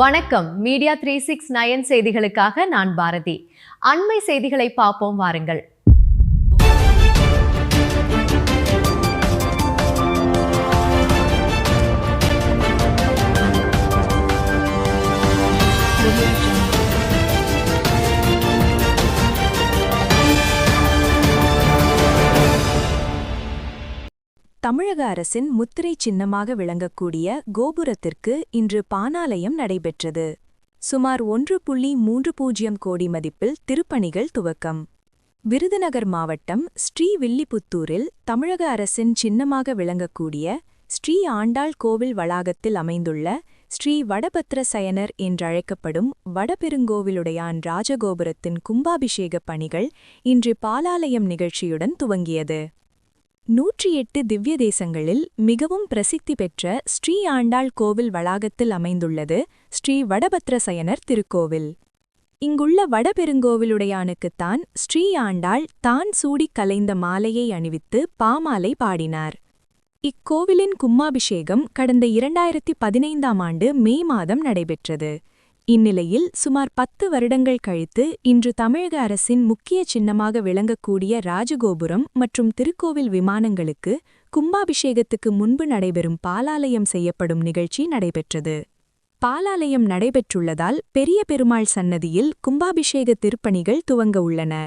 வணக்கம். மீடியா 369 செய்திகளுக்காக நான் பாரதி. அண்மை செய்திகளை பார்ப்போம் வாருங்கள். தமிழக அரசின் முத்திரை சின்னமாக விளங்கக்கூடிய கோபுரத்திற்கு இன்று பானாலயம் நடைபெற்றது. சுமார் 1.30 கோடி மதிப்பில் திருப்பணிகள் துவக்கம். விருதுநகர் மாவட்டம் ஸ்ரீவில்லிபுத்தூரில் தமிழக அரசின் சின்னமாக விளங்கக்கூடிய ஸ்ரீ ஆண்டாள் கோவில் வளாகத்தில் அமைந்துள்ள ஸ்ரீ வடபத்ர சயனர் என்றழைக்கப்படும் வடபெருங்கோவிலுடையான் ராஜகோபுரத்தின் கும்பாபிஷேக பணிகள் இன்று பாலாலயம் நிகழ்ச்சியுடன் துவங்கியது. 108 திவ்ய தேசங்களில் மிகவும் பிரசித்தி பெற்ற ஸ்ரீ ஆண்டாள் கோவில் வளாகத்தில் அமைந்துள்ளது ஸ்ரீ வடபத்ரசயனர் திருக்கோவில். இங்குள்ள வடபெருங்கோவிலுடையானுக்குத்தான் ஸ்ரீ ஆண்டாள் தான் சூடிக் கலைந்த மாலையை அணிவித்து பாமாலை பாடினார். இக்கோவிலின் கும்பாபிஷேகம் கடந்த 2015ஆம் ஆண்டு மே மாதம் நடைபெற்றது. இந்நிலையில் சுமார் 10 வருடங்கள் கழித்து இன்று தமிழக அரசின் முக்கிய சின்னமாக விளங்கக்கூடிய ராஜகோபுரம் மற்றும் திருக்கோவில் விமானங்களுக்கு கும்பாபிஷேகத்துக்கு முன்பு நடைபெறும் பாலாலயம் செய்யப்படும் நிகழ்ச்சி நடைபெற்றது. பாலாலயம் நடைபெற்றுள்ளதால் பெரிய பெருமாள் சன்னதியில் கும்பாபிஷேக திருப்பணிகள் துவங்க உள்ளன.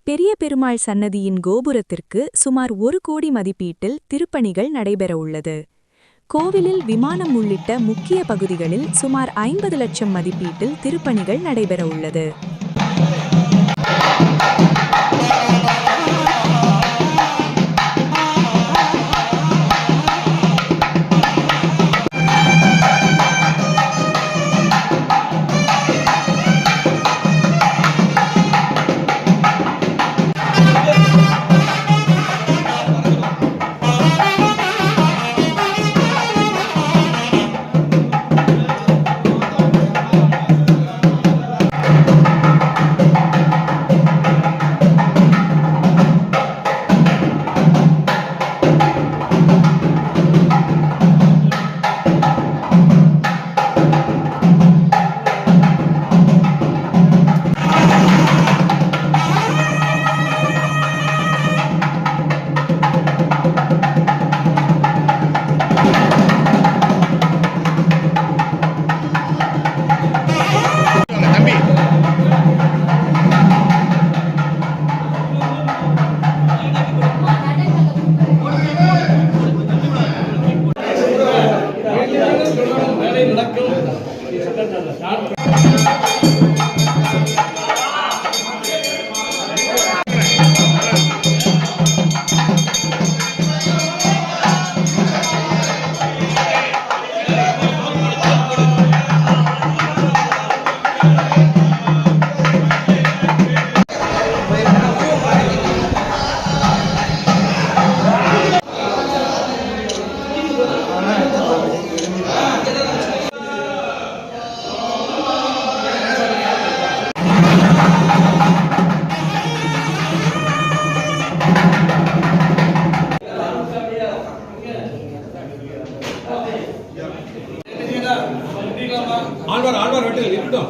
பெரிய பெருமாள் சன்னதியின் கோபுரத்திற்கு சுமார் 1 கோடி மதிப்பீட்டில் திருப்பணிகள் நடைபெறவுள்ளது. கோவிலில் விமானம் உள்ளிட்ட முக்கிய பகுதிகளில் சுமார் 50 லட்சம் மதிப்பீட்டில் திருப்பணிகள் நடைபெறவுள்ளது. ஆழ்வார் வெட்டில் இருக்கட்டும்.